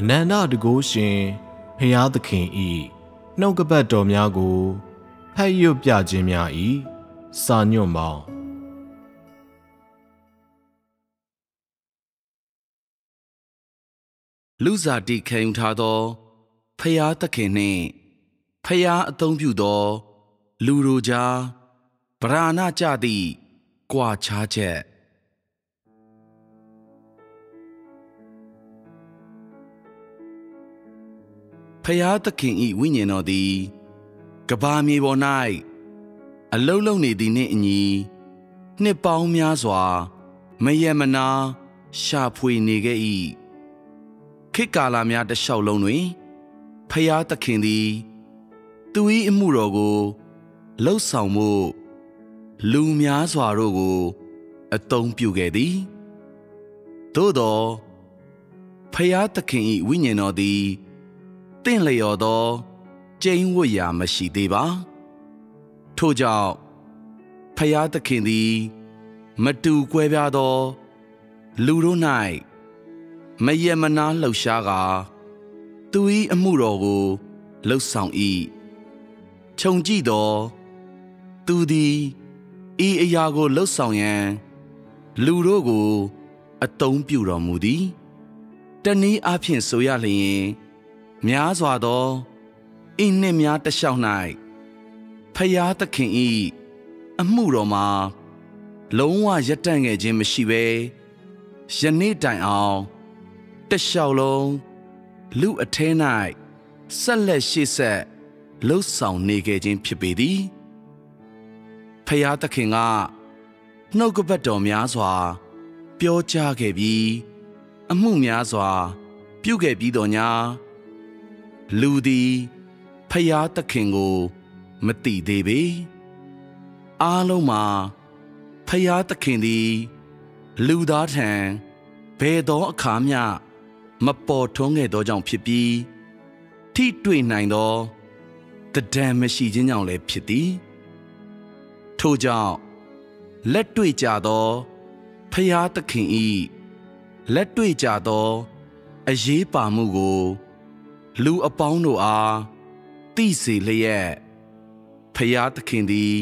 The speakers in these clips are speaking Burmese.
အနန္တတကုရှင်ဖျားသခင်ဤနှုတ်ကပတ်တော်များကိုဖတ်ရွတ်ပြခြင်းများဤစာညွန့်ပေါင်းလူစားတိခံယူထားသောဖျားသခင်နှင့်ဖျားအသုံးပြုသောလူတို့ကြားဗราဏကြသည့်ကွာခြားချက်ဖျားသခင်၏ဝိညာဉ်တော်သည်ကမ္ဘာမြေပေါ်၌အလုံးလုံးနေသည်နှင့်အညီနှစ်ပေါင်းများစွာမယမနာရှာဖွေနေခဲ့၏ခေတ်ကာလများတစ်လျှောက်လုံးတွင်ဖျားသခင်သည်သူ၏အမှုတော်ကိုလှုပ်ဆောင်မှုလူများစွာတို့ကိုအသုံးပြုခဲ့သည်သို့သောဖျားသခင်၏ဝိညာဉ်တော်သည်တင့်လျော်သောကျိန်းဝတ်ရာမရှိသေးပါထို့ကြောင့်ဖျားသခင်သည်မတူကွဲပြားသောလူတို့၌မယမနာလှုပ်ရှားကာသူ၏အမှုတော်ကိုလှုပ်ဆောင်၏ခြုံကြည့်သောသူသည်ဤအရာကိုလှုပ်ဆောင်ရန်လူတို့ကိုအသုံးပြုတော်မူသည်တနည်းအားဖြင့်ဆိုရလျင်များစွာသောဤနှစ်များတစ်လျှောက်၌ဖျားသခင်၏အမှုတော်မှာလုံးဝရပ်တန့်ခဲ့ခြင်းမရှိဘဲယနေ့တိုင်အောင်တစ်လျှောက်လုံးလူအထဲ၌ဆက်လက်ရှေ့ဆက်လှုပ်ဆောင်နေခဲ့ခြင်းဖြစ်ပေသည်ဖျားသခင်ကနှုတ်ကပတ်တော်များစွာပြောကြားခဲ့ပြီးအမှုများစွာပြုခဲ့ပြီးတော်ညာလူသည်ဖျားသခင်ကိုမသိသေးပေအားလုံးမှာဖျားသခင်သည်လူသားထံဘယ်သောအခါမျှမပေါ်ထွန်းခဲ့သောကြောင့်ဖြစ်ပြီးထိတွေ့နိုင်သောတဒံမရှိခြင်းကြောင့်လည်းဖြစ်သည်ထို့ကြောင့်လက်တွေ့ကြသောဖျားသခင်၏လက်တွေ့ကြသောအရေးပါမှုကိုလူအပေါင်းတို့အားသိစေလျက်ဖျားသခင်သည်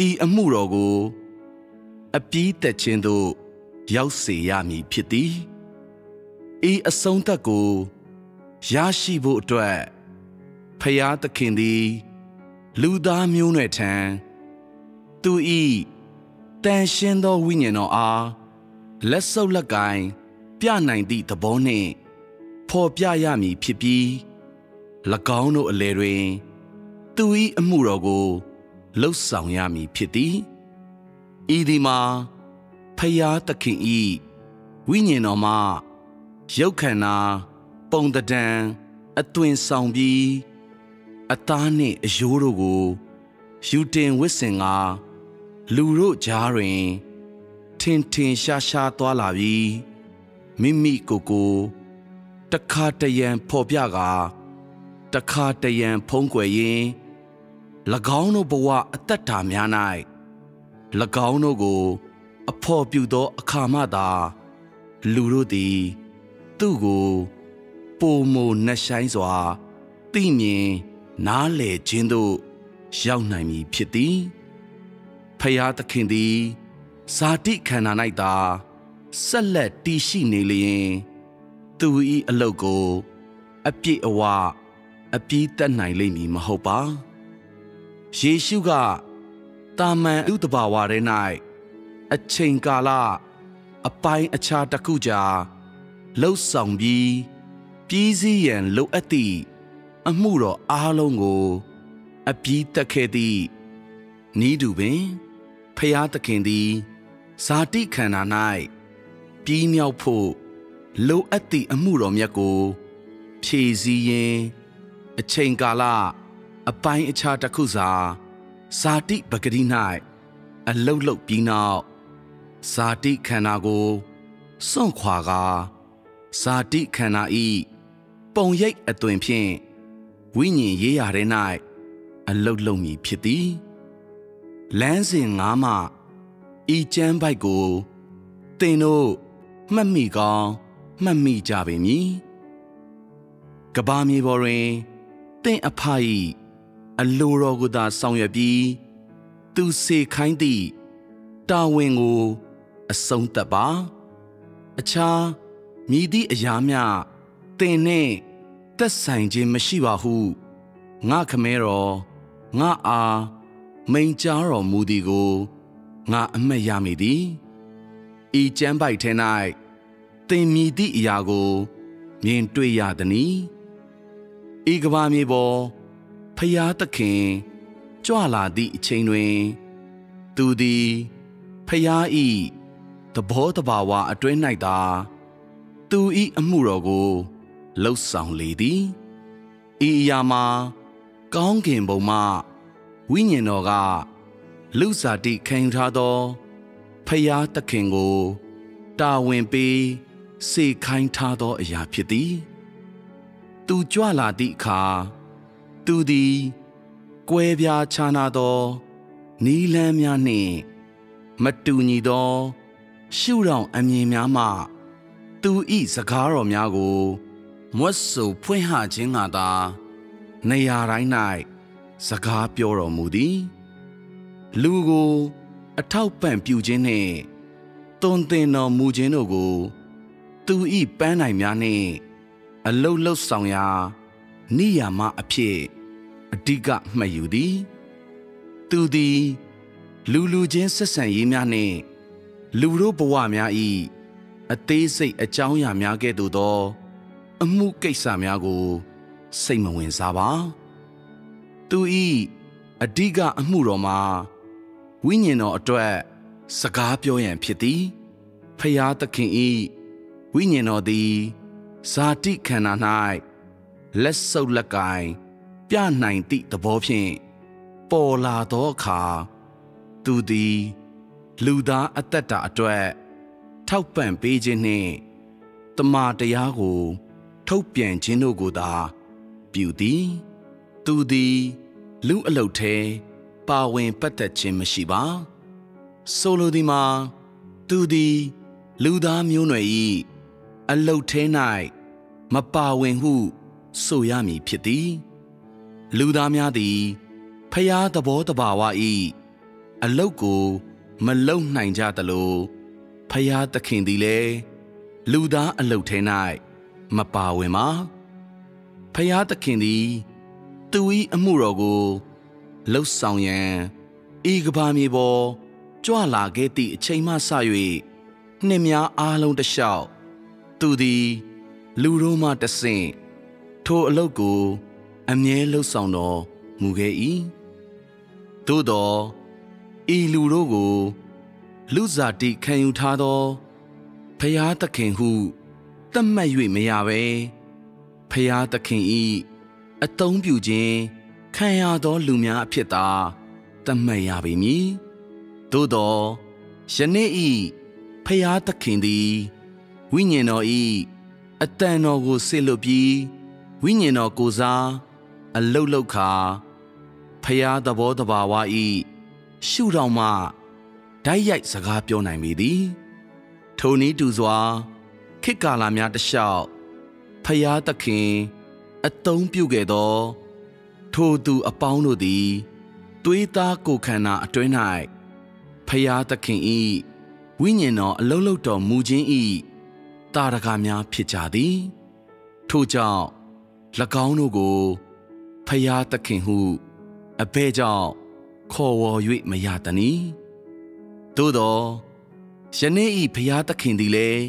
ဤအမှုတော်ကိုအပြီးသက်ခြင်းသို့ရောက်စေရမည်ဖြစ်သည်ဤအဆုံးသတ်ကိုရရှိဖို့အတွက်ဖျားသခင်သည်လူသားမျိုးနွယ်ထံသူ၏တန်ရှင်းသောဝိညာဉ်တော်အားလက်ဆုပ်လက်ကိုင်ပြနိုင်သည့်သဘောနှင့်ဖော်ပြရမည်ဖြစ်ပြီး၎င်းတို့အလယ်တွင်သူ၏အမှုတော်ကိုလှုပ်ဆောင်ရမည်ဖြစ်သည်ဤသည်မှာဖျားသခင်၏ဝိညာဉ်တော်မှရုပ်ခန္ဓာပုံသဏ္ဍာန်အသွင်ဆောင်ပြီးအသားနှင့်အရိုးတို့ကိုယူတင်ဝတ်ဆင်ကာလူတို့ကြားတွင်ထင်ထင်ရှားရှားသွားလာပြီးမိမိကိုယ်ကိုတခါတရံဖော်ပြကာတခါတရံဖုံးကွယ်ရင်း၎င်းတို့ဘဝအသက်တာများ၌၎င်းတို့ကိုအဖော်ပြသောအခါမှသာလူတို့သည်သူ့ကိုပိုမိုနှဆိုင်စွာသိမြင်နားလည်ခြင်းသို့ရောက်နိုင်မည်ဖြစ်သည်ဖျားသခင်သည်ဇာတိခန္ဓာ၌သာဆက်လက်တည်ရှိနေလျင်သူ၏အလုပ်ကိုအပြည့်အဝအပြီးသတ်နိုင်လိမ့်မည်မဟုတ်ပါယေရှုကတာမန်ဥတဘာဝထဲ၌အချိန်ကာလအပိုင်းအခြားတစ်ခုကြာလှုပ်ဆောင်ပြီးပြည်စည်းရန်လိုအပ်သည့်အမှုတော်အားလုံးကိုအပြီးသတ်ခဲ့သည့်ဤသူပင်ဖျားသခင်သည်ဇာတိခန္ဓာ၌ပြီးမြောက်ဖို့လိုအပ်သည့်အမှုတော်မြတ်ကိုဖြည့်ဆည်းရင်းအချိန်ကာလအပိုင်းအခြားတစ်ခုစာဇာတိပဂတိ၌အလုတ်လုတ်ပြီးနောက်ဇာတိခန္ဓာကိုစွန့်ခွာကာဇာတိခန္ဓာဤပုံရိပ်အသွင်ဖြင့်ဝိညာဉ်ရေးရာထဲ၌အလုတ်လုတ်မည်ဖြစ်သည်လမ်းစဉ်ငါးမှဤကျမ်းပိုက်ကိုသင်တို့မှတ်မိကောင်းမှတ်မိကြပေမည် ကဘာမြေပေါ်တွင်တင့်အဖ၏အလိုတော်ကိုသာဆောင်ရွက်ပြီးသူစေခိုင်းသည့်တာဝန်ကိုအဆုံးသတ်ပါအခြားမည်သည့်အရာမျှသင်နှင့်သက်ဆိုင်ခြင်းမရှိပါဟုငါခမဲတော်ငါအားမိန့်ကြားတော်မူသည်ကိုငါအမှတ်ရမိသည်ဤကျမ်းပိုက်ထဲ၌သင်မည်သည့်အရာကိုမြင်တွေ့ရသနည်းဤကဘာမြေပေါ်ဖျားသခင်ကြွလာသည့်အချိန်တွင်သူသည်ဖျားဤသဘောတဘာဝအတွင်း၌သာသူဤအမှုတော်ကိုလှုပ်ဆောင်လေသည်ဤအရာမှာကောင်းကင်ဘုံမှဝိညာဉ်တော်ကလူဇာတိခံယူထားသောဖျားသခင်ကိုတာဝန်ပေးစေခိုင်းထားသောအရာဖြစ်သည်သူကြွလာသည့်အခါသူသည်ကွဲပြားခြားနာသောနီလန်းများနှင့်မတူညီသောရှုထောင့်အမြင်များမှသူ၏စကားတော်များကိုမွတ်ဆိုဖွင့်ဟခြင်းငါသာနေရာတိုင်း၌စကားပြောတော်မူသည်လူကိုအထောက်ပံ့ပြုခြင်းနှင့်တွင်တင်တော်မူခြင်းတို့ကိုသူ၏ပန်းနိုင်များနှင့်အလုတ်လှုပ်ဆောင်ရာနိယာမအဖြစ်အဓိကမှတ်ယူသည်သူသည်လူချင်းဆက်ဆံရေးများနှင့်လူတို့ဘဝများ၏အသေးစိတ်အကြောင်းအရာများကဲ့သို့သောအမှုကိစ္စများကိုစိတ်မဝင်စားပါသူ၏အဓိကအမှုတော်မှာဝိညာဉ်တော်အတွက်စကားပြောရန်ဖြစ်သည်ဖျားသခင်၏ဝိညာဉ်တော်သည်ဇာတိခန္ဓာ၌လက်ဆုပ်လက်ကင်ပြနိုင်သည့်သဘောဖြင့်ပေါ်လာသောအခါသူသည်လူသားအသက်တာအတွက်ထောက်ပံ့ပေးခြင်းနှင့်တမန်တရားကိုထုတ်ပြန်ခြင်းတို့ကိုသာပြုသည်သူသည်လူအလုပ်ထဲပါဝင်ပတ်သက်ခြင်းမရှိပါဆိုလိုသည်မှာသူသည်လူသားမျိုးနွယ်၏အလုပ်ထဲ၌မပါဝင်ဟုဆိုရမည်ဖြစ်သည်လူသားများသည်ဖျားသဘောတဘာဝ၏အလုပ်ကိုမလုံနိုင်ကြသလိုဖျားသခင်သည်လည်းလူသားအလုပ်ထဲ၌မပါဝင်ပါဖျားသခင်သည်သူ၏အမှုတော်ကိုလှုပ်ဆောင်ရန်ဤကဘာမြေပေါ်ကြွလာခဲ့သည့်အချိန်မှစ၍နှစ်များအားလုံးတစ်လျှောက်သူသည်လူတို့မှတဆင့်ထိုအလုပ်ကိုအမြဲလှုပ်ဆောင်တော်မူခဲ့၏သို့သောဤလူတို့ကိုလူဇာတိခံယူထားသောဖျားသခင်ဟုသတ်မှတ်၍မရဘဲဖျားသခင်၏အသုံးပြုခြင်းခံရသောလူများအဖြစ်သာသတ်မှတ်ရပေမည်သို့သောယနေ့၏ဖျားသခင်သည်ဝိညာဉ်တော်၏အတန်တော်ကိုဆေလွတ်ပြီးဝိညာဉ်တော်ကိုစားအလုတ်လောက်ခါဖျားသဘောတဘာဝ၏ရှုထောင့်မှဓာတ်ရိုက်စကားပြောနိုင်ပေသည်ထိုနည်းတူစွာခေတ်ကာလများတစ်လျှောက်ဖျားသခင်အသုံးပြုခဲ့သောထိုသူအပေါင်းတို့သည်သွေးသားကိုယ်ခန္ဓာအတွင်း၌ဖျားသခင်၏ဝိညာဉ်တော်အလုံးလုံးတော်မူခြင်း၏တာရကများဖြစ်ကြသည်ထို့ကြောင့်၎င်းတို့ကိုဖျားသခင်ဟုအဘဲကြောင့်ခေါ်ဝေါ်၍မရသနည်းသို့သောယနေ့၏ဖျားသခင်သည်လည်း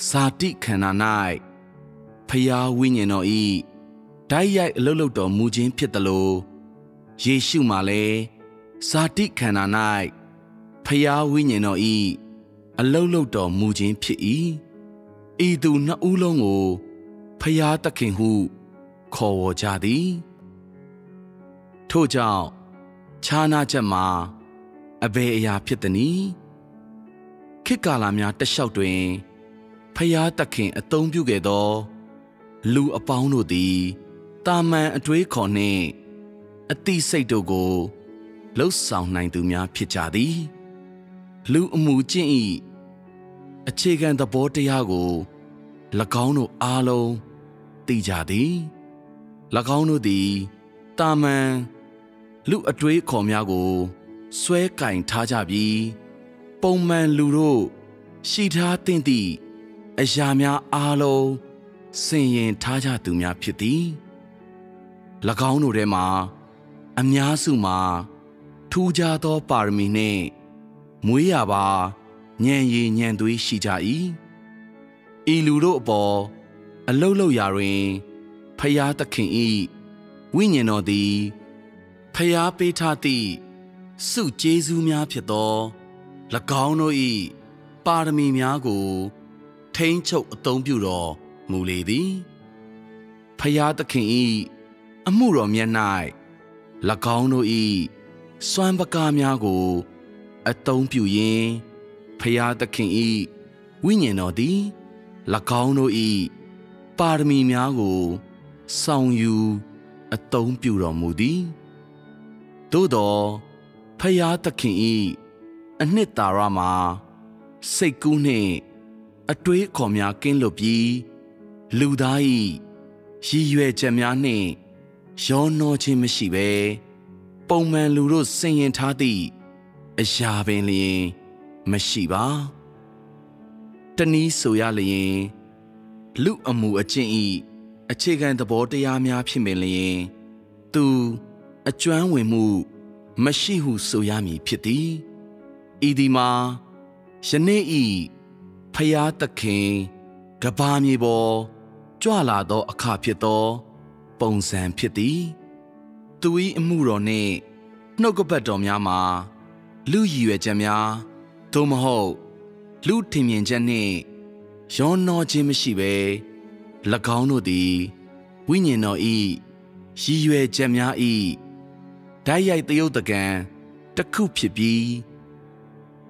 ဇာတိခန္ဓာ၌ဖျားဝိညာဉ်တော်၏ဓာတ်ရိုက်အလုပ်လုပ်တော်မူခြင်းဖြစ်သလိုယေရှုမှာလည်းဇာတိခန္ဓာ၌ဖျားဝိညာဉ်တော်၏အလုပ်လုပ်တော်မူခြင်းဖြစ်၏ဤသူနှစ်ဦးလုံးကိုဖျားသခင်ဟုခေါ်ဝေါ်ကြသည်ထို့ကြောင့်ခြားနာချက်မှာအဘယ်အရာဖြစ်သနည်းခေတ်ကာလများတစ်လျှောက်တွင်ဖျားသခင်အသုံးပြုခဲ့သောလူအပေါင်းတို့သည်တာမန်အတွေးခေါ်နှင့်အသိစိတ်တို့ကိုလှုပ်ဆောင်နိုင်သူများဖြစ်ကြသည်လူအမှုကျင့်၏အခြေခံသဘောတရားကို၎င်းတို့အားလုံးသိ တိကြသည်၎င်းတို့သည်တာမန်လူအတွေးခေါ်များကိုဆွဲကင်ထားကြပြီးပုံမှန်လူတို့ရှိထားသင့်သည့်အရာများအားလုံးဆင်ရင်ထားကြသူများဖြစ်သည်၎င်းတို့ထဲမှာအများစုမှာထူးခြားသောပါရမီနှင့်မွေးရာပါဉာဏ်ရည်ဉာဏ်သွေးရှိကြ၏ဤလူတို့အပေါ်အလုလုရာတွင်ဖယားသခင်၏ဝိညာဉ်တော်သည်ဖယားပေးထားသည့်စုကျေးဇူးများဖြစ်သော၎င်းတို့၏ပါရမီများကိုထိန်းချုပ်အသုံးပြုတော်မူလေသည်ဖယားသခင်၏အမှုတော်မြတ်၌၎င်းတို့၏စွမ်းပကားများကိုအသုံးပြုရင်းဖယားသခင်၏ဝိညာဉ်တော်သည်၎င်းတို့၏ပါရမီများကိုဆောင်ယူအသုံးပြုတော်မူသည်သို့သောဖယားသခင်၏အနှစ်သာရမှာစိတ်ကူးနှင့်အတွေးခေါ်များကင်းလွတ်ပြီးလူသား၏ရည်ရွယ်ချက်များနှင့်ရောနှောခြင်းမရှိဘဲပုံမှန်လူတို့ဆင်ရင်ထားသည့်အရာပင်လျင်မရှိပါတနည်းဆိုရလျင်လူအမှုအကျင့်၏အခြေခံသဘောတရားများဖြစ်မလျင်သူအကျွမ်းဝင်မှုမရှိဟုဆိုရမည်ဖြစ်သည်ဤဒီမှာယနေ့ဤဖယားသခင်ကဘာမြေပေါ်ကြွလာသောအခါဖြစ်သောပုံစံဖြစ်သည်သူ၏အမှုတော်နှင့်နှုတ်ကပတ်တော်များမှာလူရည်ရွယ်ချက်များသို့မဟုတ်လူထင်မြင်ချက်နှင့်ရောနှောခြင်းမရှိဘဲ၎င်းတို့သည်ဝိညာဉ်တော်၏ရည်ရွယ်ချက်များ၏ဓာတ်ရိုက်သရုပ်သကန်တစ်ခုဖြစ်ပြီး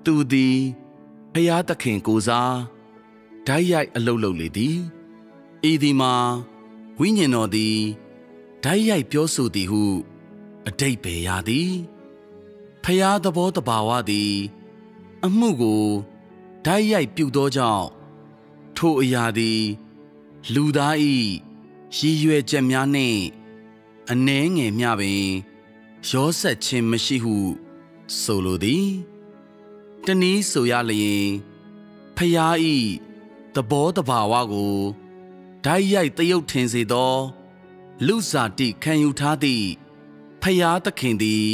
သူသည်ဖယားသခင်ကိုယ်စားဓာတ်ရိုက်အလုပ်လုပ်လေသည်ဤသည်မှာဝိညာဉ်တော်သည်ဓာတ်ရိုက်ပြောဆိုသည်ဟုအဓိပ္ပာယ်ရသည်ဖယားသဘောတဘာဝသည်အမှုကိုဓာတ်ရိုက်ပြုသောကြောင့်ထိုအရာသည်လူသား၏ရည်ရွယ်ချက်များနှင့်အနည်းငယ်မျှပင်ရောဆက်ခြင်းမရှိဟုဆိုလိုသည်တနည်းဆိုရလျင်ဖယား၏သဘောတဘာဝကိုဓာတ်ရိုက်သရုပ်ထင်စေသောလူဇာတိခံယူထားသည့်ဖယားသခင်သည်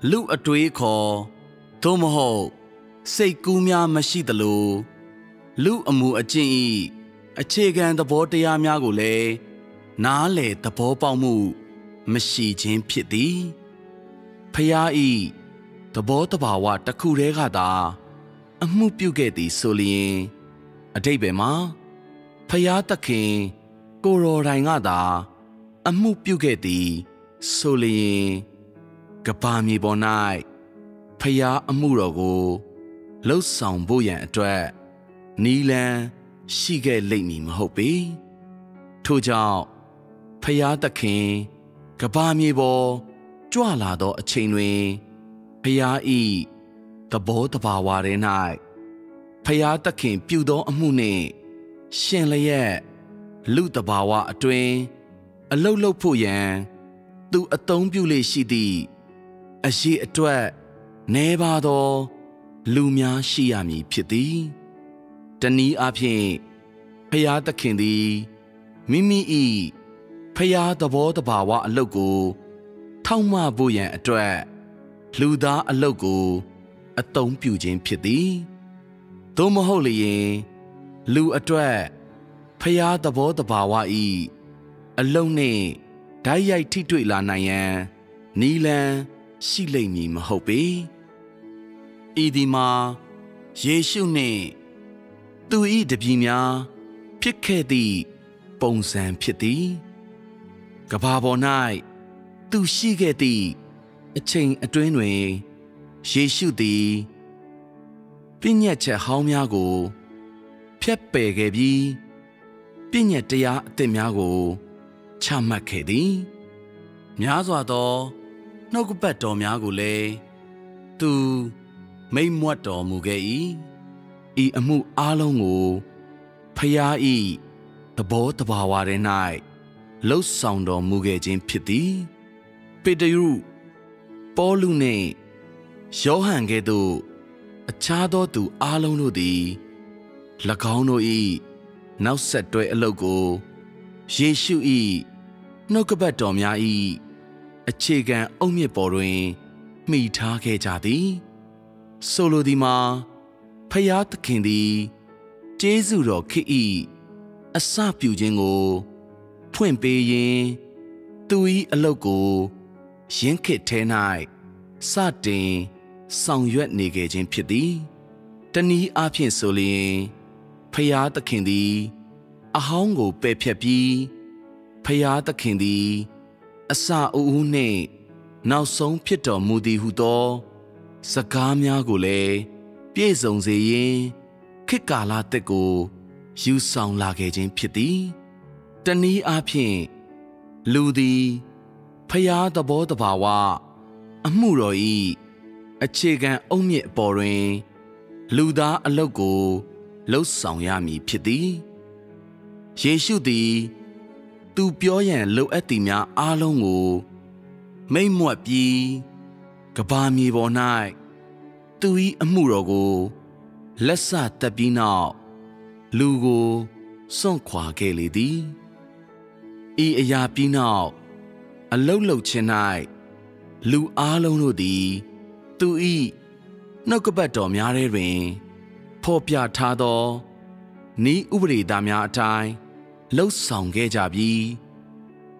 လူအတွေးခေါ်သို့မဟုတ်စိတ်ကူးများမရှိသလိုလူအမှုအကျင့်၏အခြေခံသဘောတရားများကိုလည်းနားလည်သဘောပေါက်မှုမရှိခြင်းဖြစ်သည်ဖယား၏သဘောတဘာဝတစ်ခုတည်းကသာအမှုပြုခဲ့သည်ဆိုလျင်အဓိပ္ပာယ်မှာဖယားသခင်ကိုယ်တော်တိုင်ကသာအမှုပြုခဲ့သည်ဆိုလျင်ကဘာမြေပေါ်၌ဖယားအမှုတော်ကိုလှုပ်ဆောင်ဖို့ရန်အတွက်နီလန်ရှိခဲ့လိမ့်မည်မဟုတ်ပေထို့ကြောင့်ဖယားသခင်ကဘာမြေပေါ်ကြွလာသောအချိန်တွင်ဖယား၏သဘောတဘာဝထဲ၌ဖယားသခင်ပြုသောအမှုနှင့်ရှင်လျက်လူတဘာဝအတွင်းအလုလုဖို့ရန်သူအသုံးပြုလေရှိသည့်အရေးအတွက်နည်းပါသောလူများရှိရမည်ဖြစ်သည်တနည်းအားဖြင့်ဖယားသခင်သည်မိမိ၏ဖယားသဘောတဘာဝအလုပ်ကိုထောက်မဖို့ရန်အတွက်လူသားအလုပ်ကိုအသုံးပြုခြင်းဖြစ်သည်သို့မဟုတ်လျင်လူအတွက်ဖယားသဘောတဘာဝ၏အလုံးနှင့်ဓာတ်ရိုက်ထိတွေ့လာနိုင်ရန်နီလန်ရှိလိမ့်မည်မဟုတ်ပေဤဒီမှာယေရှုနှင့်သူ၏တပည့်များဖြစ်ခဲ့သည့်ပုံစံဖြစ်သည်ကဘာပေါ်၌သူရှိခဲ့သည့်အချိန်အတွင်းတွင်ယေရှုသည်ပညတ်ချက်ဟောင်းများကိုဖျက်ပယ်ခဲ့ပြီးပညတ်တရားအသစ်များကိုချမှတ်ခဲ့သည်များစွာသောနှုတ်ကပတ်တော်များကိုလည်းသူမိန့်မြတ်တော်မူခဲ့၏ဤအမှုအားလုံးကိုဖယား၏ ဘောတဘာဝရဲ၌လှုပ်ဆောင်တော်မူခဲ့ခြင်းဖြစ်သည်ပေတရုပေါလုနှင့်ယောဟန်ကဲ့သို့အခြားသောသူအားလုံးတို့သည်၎င်းတို့၏နောက်ဆက်တွဲအလုပ်ကိုယေရှု၏နှုတ်ကပတ်တော်များ၏အခြေခံအုတ်မြစ်ပေါ်တွင်မှီထားခဲ့ကြသည်ဆိုလိုသည်မှာဖျားသခင်သည်ကျေးဇူးတော်ခေတ်၏အစပြုခြင်းကိုဖွင့်ပေးရင်းသူ၏အလုပ်ကိုယင်းခေတ်ထဲ၌စတင်ဆောင်ရွက်နေခဲ့ခြင်းဖြစ်သည်တနည်းအားဖြင့်ဆိုလျှင်ဖျားသခင်သည်အဟောင်းကိုပယ်ဖြတ်ပြီးဖျားသခင်သည်အစအဦးနှင့်နောက်ဆုံးဖြစ်တော်မူသည်ဟုသောစကားများကိုလည်းပြည့်စုံစေရန်ခေတ်ကာလသက်ကိုယူဆောင်လာခဲ့ခြင်းဖြစ်သည်တနည်းအားဖြင့်လူသည်ဖျားသဘောတဘာဝအမှုတော်၏အခြေခံအုတ်မြစ်အပေါ်တွင်လူသားအလုပ်ကိုလှုပ်ဆောင်ရမည်ဖြစ်သည်ယေရှုသည်သူပြောရန်လိုအပ်သည်များအားလုံးကိုမိန့်မြွက်ပြီးကဘာမြေပေါ်၌သူ၏အမှုတော်ကိုလက်စတက်ပြီးနောက်လူကိုစွန့်ခွာခဲ့လေသည်ဤအရာပြီးနောက်အလုတ်လုတ်ခြင်း၌လူအားလုံးတို့သည်သူ၏နှုတ်ကပတ်တော်များထဲတွင်ဖော်ပြထားသောဤဥပဒေသားများအတိုင်းလှုပ်ဆောင်ခဲ့ကြပြီး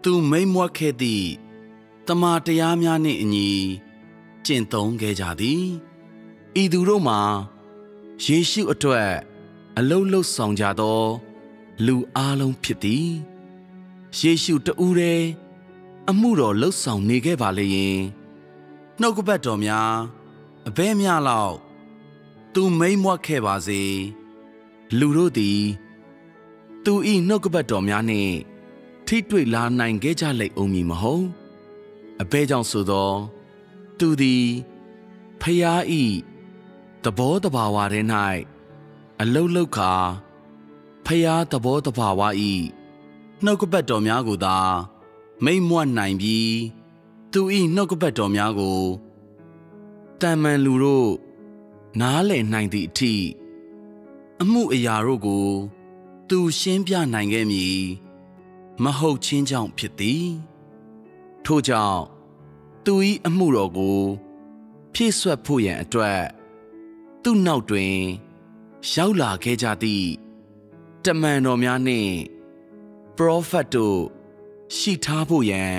သူမိန့်မြွက်ခဲ့သည့်တမန်တရားများနှင့်အညီကျင့်သုံးခဲ့ကြသည်ဤသူတို့မှာယေရှုအတွက်အလုံးလှုပ်ဆောင်ကြသောလူအားလုံးဖြစ်သည်ယေရှုတဦးတည်းအမှုတော်လှုပ်ဆောင်နေခဲ့ပါလေရင်နှုတ်ကပတ်တော်များအဘဲများလောက်သူမိန့်မြွက်ခဲ့ပါစေလူတို့သည်သူ၏နှုတ်ကပတ်တော်များနှင့်ထိတွေ့လာနိုင်ခဲ့ကြလိမ့်ဦးမည်မဟုတ်အဘဲကြောင့်ဆိုသောသူသည်ဖျား၏သဘောတဘာဝထဲ၌အလုတ်လုတ်ခါဖျားသဘောတဘာဝ၏နှုတ်ကပတ်တော်များကိုသာမိန့်မြွက်နိုင်ပြီးသူ၏နှုတ်ကပတ်တော်များကိုတန်မှန်လူတို့နားလည်နိုင်သည့်အထိအမှုအရာတို့ကိုသူရှင်းပြနိုင်ခဲ့မည်မဟုတ်ချင်းကြောင့်ဖြစ်သည်ထို့ကြောင့်သူ၏အမှုတော်ကိုဖြည့်ဆွတ်ဖို့ရန်အတွက်သူ့နောက်တွင်ရောက်လာခဲ့ကြသည့်တမန်တော်များနှင့်ပရောဖက်တို့ရှိထားဖို့ရန်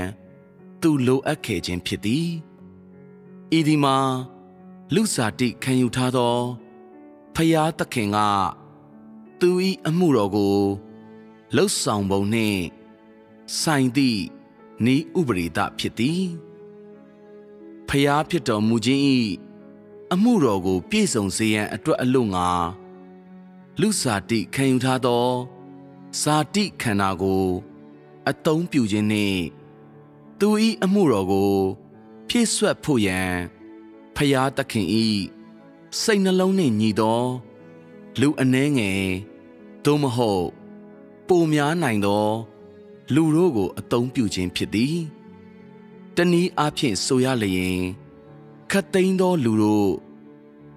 သူလိုအပ်ခဲ့ခြင်းဖြစ်သည်ဤဒီမှာလူစားတိခံယူထားသောဖျားသခင်ကသူ၏အမှုတော်ကိုလှုပ်ဆောင်ပုံနှင့်ဆိုင်သည့်ဤဥပရိသဖြစ်သည်ဖျားဖြစ်တော်မူခြင်း၏အမှုတော်ကိုပြည့်စုံစေရန်အတွက်အလို့ငါလူစားတိခံယူထားသောဇာတိခန္ဓာကိုအသုံးပြုခြင်းနှင့်သူ၏အမှုတော်ကိုဖြည့်ဆွတ်ဖို့ရန်ဖျားသခင်၏စိတ်နှလုံးနှင့်ညီသောလူအနှဲငယ်သို့မဟုတ်ပိုများနိုင်သောလူတို့ကိုအသုံးပြုခြင်းဖြစ်သည်တနည်းအားဖြင့်ဆိုရလျင်ခတ်သိမ်းသောလူတို့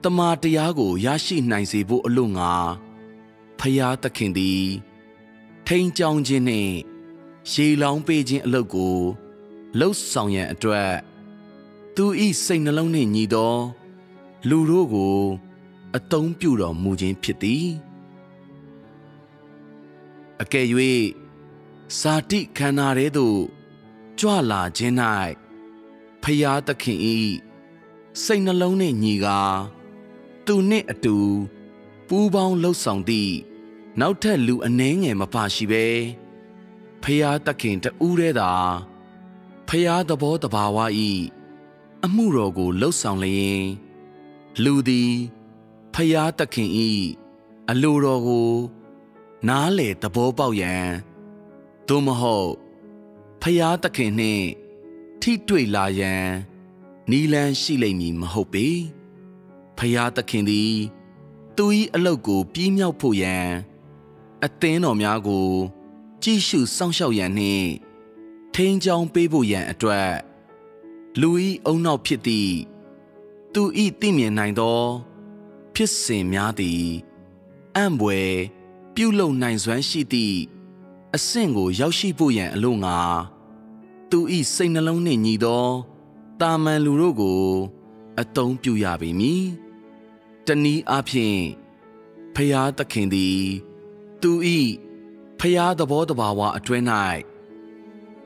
တမာတရားကိုရရှိနိုင်စေဖို့အလို့ငါဖျားသခင်သည်ထိန်ကြောင်းခြင်းနှင့်ရေလောင်းပေးခြင်းအလုပ်ကိုလှုပ်ဆောင်ရန်အတွက်သူ၏စိတ်နှလုံးနှင့်ညီသောလူတို့ကိုအသုံးပြုတော်မူခြင်းဖြစ်သည်အကယ်၍ဇာတိခန္ဓာထဲသို့ကြွလာခြင်း၌ဖျားသခင်၏စိတ်နှလုံးနှင့်ညီကာသူနှင့်အတူပူးပေါင်းလှုပ်ဆောင်သည့်နောက်ထပ်လူအနှဲငယ်မပါရှိဘဲဖျားသခင်တဦးတည်းသာဖျားသဘောတဘာဝ၏အမှုတော်ကိုလှုပ်ဆောင်လျင်လူသည်ဖျားသခင်၏အလိုတော်ကိုနားလေသဘောပေါက်ရန်သို့မဟုတ်ဖျားသခင်နှင့်ထိတွေ့လာရန်နီလန်းရှိလိမ့်မည်မဟုတ်ပေဖျားသခင်သည်သူ၏အလုပ်ကိုပြီးမြောက်ဖို့ရန်အသင်းတော်များကို继续上校人呢，听将北部人一段，路易欧闹撇的，都以地面难道撇生命的，安慰表露难算是的，生活要是不人路啊，都以生那龙年年多，大门路路个，东表也为米，这里阿片，培养得肯的，都以。พยาตบอตบาวาอด้วยนาย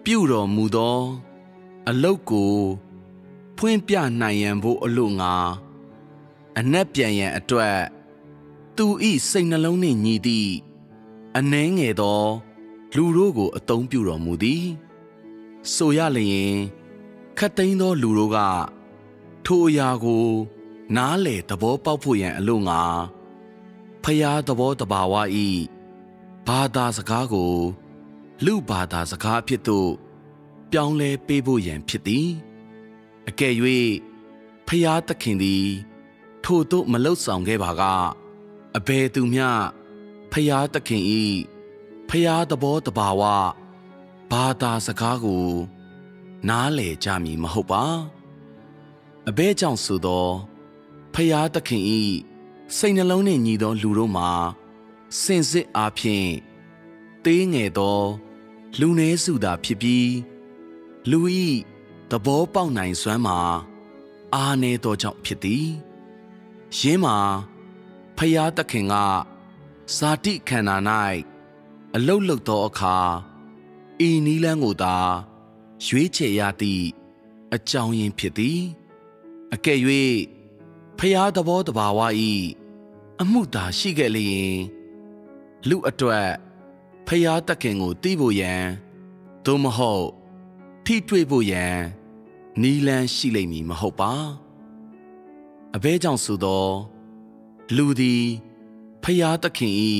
ปิวรอมูดออโลกูဖွင့်ပြနိုင်ရန်ဖို့အလို့ငါအနက်ပြန်ရန်အတွက်သူဤစိတ်နှလုံးနှင့်ညီသည့်အနှဲငယ်သောလူတို့ကိုအသုံးပြုတော်မူသည်ဆိုရလျင်ခတ်သိမ်းသောလူတို့ကထိုအရာကိုနားလေသဘောပေါက်ဖို့ရန်အလို့ငါဖယားသဘောတဘာဝဤဘာသာစကားကိုလူဘာသာစကားဖြစ်သို့ပြောင်းလဲပေးဖို့ရန်ဖြစ်သည်အကယ်၍ဖယားသခင်သည်ထို့သို့မလှုပ်ဆောင်ခဲ့ပါကအဘယ်သူမျှဖယားသခင်ဤဖယားသဘောတဘာဝဘာသာစကားကိုနားလည်ကြမည်မဟုတ်ပါအဘဲကြောင့်ဆိုသောဖယားသခင်ဤစိတ်နှလုံးနှင့်ညီသောလူတို့မှာစင်စစ်အားဖြင့်သေးငယ်သောလူနည်းစုသာဖြစ်ပြီးလူဤသဘောပေါက်နိုင်စွမ်းမှာအားနည်းသောကြောင့်ဖြစ်သည်ယင်းမှာဖယားသခင်ကဇာတိခန္ဓာ၌အလုတ်လုတ်သောအခါဤနီးလန်းကိုသာရွေးချယ်ရသည့်အကြောင်းရင်းဖြစ်သည်အကယ်၍ဖယားသဘောတဘာဝဤအမှုသာရှိခဲ့လျင်လူအတွက်ဖယားသခင်ကိုသိဖို့ရန်သို့မဟုတ်ထိတွေ့ဖို့ရန်နီးလန်းရှိလိမ့်မည်မဟုတ်ပါအဘဲကြောင့်ဆိုသောလူသည်ဖယားသခင်ဤ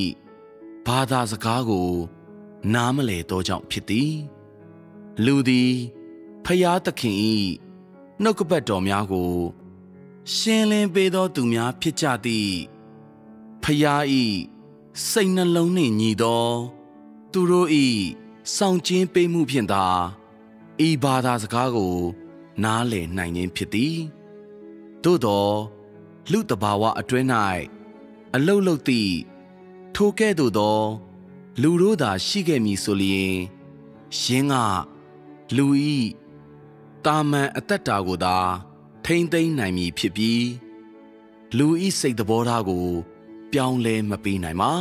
ဘာသာစကားကိုနားမလည်သောကြောင့်ဖြစ်သည်လူသည်ဖယားသခင်ဤနှုတ်ကပတ်တော်များကိုရှင်းလင်းပေးသောသူများဖြစ်ကြသည်ဖယားဤစိတ်နှလုံးနှင့်ညီသောသူတို့ဤဆောင်ကျဉ်ပေးမှုဖြင့်သာဤဘာသာစကားကိုနားလည်နိုင်ခြင်းဖြစ်သည်သို့သောလူတဘာဝအတွင်း၌အလုတ်လုတ်သည့်ထိုကဲ့သို့သောလူတို့သာရှိခဲ့မည်ဆိုလျင်ယင်းကလူဤတာမန်အသက်တာကိုသာထိမ့်သိမ်းနိုင်မည်ဖြစ်ပြီးလူဤစိတ်သဘောထားကိုပြောင်းလဲမပေးနိုင်ပါ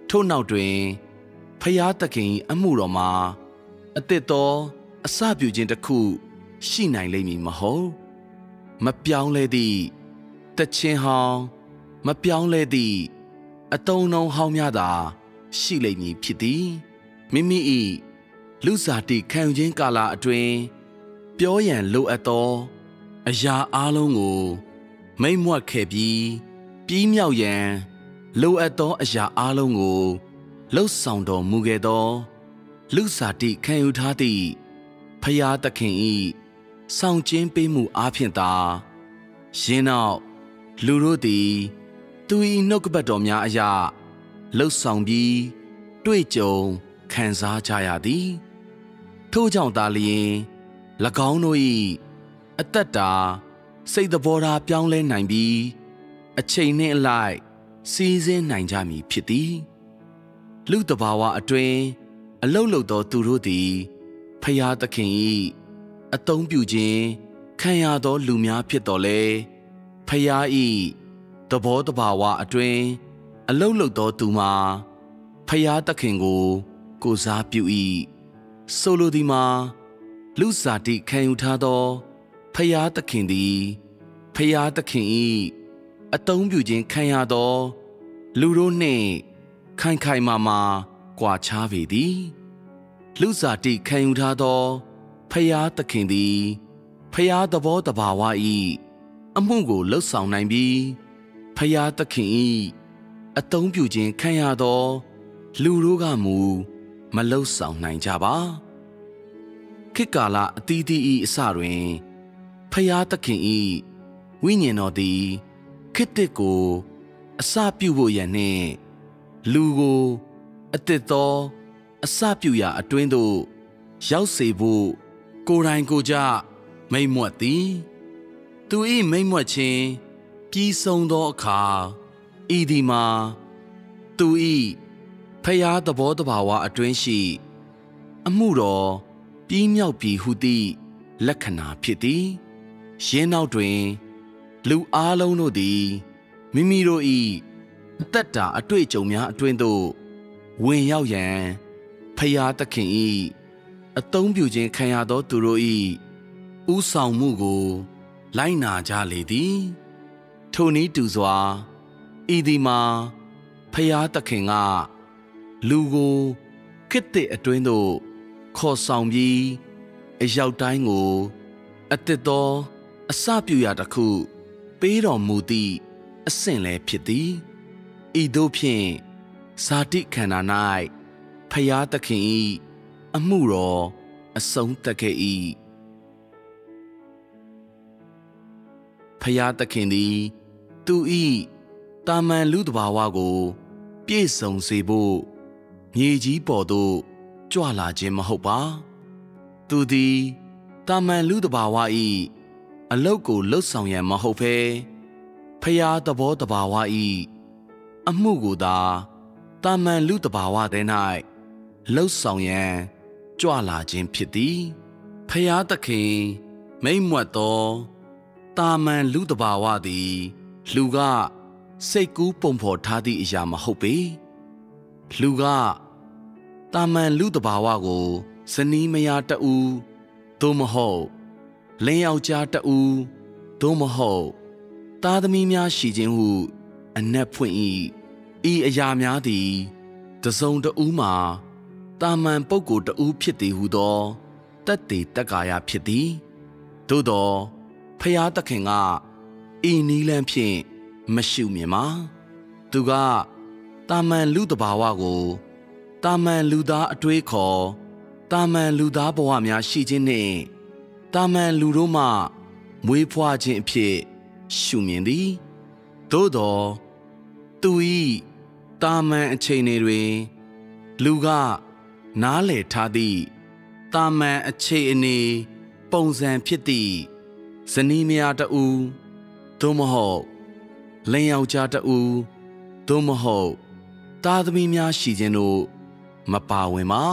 ထို့နောက်တွင်ဖယားသခင်အမှုတော်မှာအသစ်သောအစပြုခြင်းတစ်ခုရှိနိုင်လိမ့်မည်မဟုတ်မပြောင်းလဲသည့်တခြင်းဟောင်းမပြောင်းလဲသည့်အတုံးနှုံဟောင်းများသာရှိလိမ့်မည်ဖြစ်သည်မိမိ၏လူစားတိခံယူခြင်းကာလအတွင်းပြောရန်လိုအပ်သောအရာအလုံးကိုမိတ်မွတ်ခဲ့ပြီးပြီးမြောက်ရန်လိုအပ်သောအရာအလုံးကိုလှုပ်ဆောင်တော်မူခဲ့သောလူစားတိခံယူထားသည့်ဖယားသခင်ဤဆောင်ကျင်းပေးမှုအားဖြင့်သာယင်းနောက်လူတို့သည်သူ၏နှုတ်ကပတ်တော်များအရာလှုပ်ဆောင်ပြီးတွေ့ကြုံခံစားကြရသည်ထို့ကြောင့်သာလျှင်၎င်းတို့၏အသက်တာစိတ်သဘောထားပြောင်းလဲနိုင်ပြီးအချိန်နှင့်အလိုက်စီးဆင်းနိုင်ကြမည်ဖြစ်သည်လူတဘာဝအတွင်းအလုတ်လုတ်သောသူတို့သည်ဖယားသခင်၏အသုံးပြုခြင်းခံရသောလူများဖြစ်တော်လဲဖယား၏သဘောတဘာဝအတွင်းအလုတ်လုတ်သောသူမှာဖယားသခင်ကိုကိုးစားပြု၏ဆိုလိုသည်မှာလူစားတိခံယူထားသောဖယားသခင်သည်ဖယားသခင်၏အသုံးပြုခြင်းခံရသောလူတို့နှင့်ခိုင်ခိုင်မာမာကွာခြားပေသည်လူစားတိခံယူထားသောဖယားသခင်သည်ဖယားသဘောတဘာဝ၏အမှုကိုလှုပ်ဆောင်နိုင်ပြီးဖယားသခင်၏အသုံးပြုခြင်းခံရသောလူတို့ကမူမလှုပ်ဆောင်နိုင်ကြပါခေတ်ကာလအသီးသီး၏အစတွင်ဖယားသခင်၏ဝိညာဉ်တော်သည်ခေတ်တစ်ကိုအစပြုဖို့ရန်နှင့်လူကိုအသစ်သော အစပြုရာအတွင်းသို့ရောက်စေဖို့ကိုယ်တိုင်ကိုယ်ကျမိန့်မြွက်သည်သူ၏မိန့်မြွက်ခြင်းပြီးဆုံးသောအခါဤသည်မှာသူ၏ဖယားသဘောတဘာဝအတွင်းရှိအမှုတော်ပြီးမြောက်ပြီဟုသည့်လက္ခဏာဖြစ်သည်ယင်းနောက်တွင်လူအားလုံးတို့သည်မိမိတို့၏အသက်တာအတွေ့အကြုံများအတွင်းသို့ဝင်ရောက်ရန်ဖယားသခင်၏အသုံးပြုခြင်းခံရသောသူတို့၏ဥဆောင်မှုကိုလိုက်နာကြလေသည်ထိုနည်းတူစွာဤသည်မှာဖယားသခင်ကလူကိုခေတ္တအတွင်းသို့ခေါ်ဆောင်ပြီးအရောက်တိုင်းကိုအသစ်သောအစပြုရာတစ်ခုပေးတော်မူသည့်အဆင့်လည်းဖြစ်သည်ဤသို့ဖြင့်ဇာတိခန္ဓာ၌ဖယားသခင်၏အမှုတော်အဆုံးသတ်ခဲ့၏ဖယားသခင်သည်သူ၏တာမန်လူတဘာဝကိုပြည့်စုံစေဖို့မြေကြီးပေါ်သို့ကြွလာခြင်းမဟုတ်ပါသူသည်တာမန်လူတဘာဝ၏အလုတ်ကိုလှုပ်ဆောင်ရန်မဟုတ်ဘဲဖယားသဘောတဘာဝ၏အမှုကိုသာတာမန်လူတဘာဝတဲ့၌လှုပ်ဆောင်ရန်ကြွလာခြင်းဖြစ်သည်ဖယားသခင်မိန့်မြွက်သောတာမန်လူတဘာဝသည်လူကစိတ်ကူးပုံဖော်ထားသည့်အရာမဟုတ်ပေလူကတာမန်လူတဘာဝကိုဇနီးမယားတဦးသို့မဟုတ်လင်းယောက်ျားတဦးသို့မဟုတ်သားသမီးများရှိခြင်းဟုအနက်ဖွင့်၏ဤအရာများသည်တစုံတဦးမှာတာမန်ပုဂ္ဂိုလ်တဦးဖြစ်သည်ဟုသောတတ်သိတက္ကာယဖြစ်သည်သို့သောဖယားသခင်ကဤနီးလန်းဖြင့်မရှုမြင်ပါသူကတာမန်လူတဘာဝကိုတာမန်လူသားအတွေးခေါ်တာမန်လူသားဘဝများရှိခြင်းနှင့်တာမန်လူတို့မှမွေးဖွားခြင်းအဖြစ်ရှုမြင်သည်သို့သောသူ၏တာမန်အချိန်တွင်လူကနားလည်ထားသည့်တာမန်အခြေအနေပုံစံဖြစ်သည့်ဇနီးမယားတဦးသို့မဟုတ်လင်းယောက်ျားတဦးသို့မဟုတ်သားသမီးများရှိခြင်းတို့မပါဝင်ပါ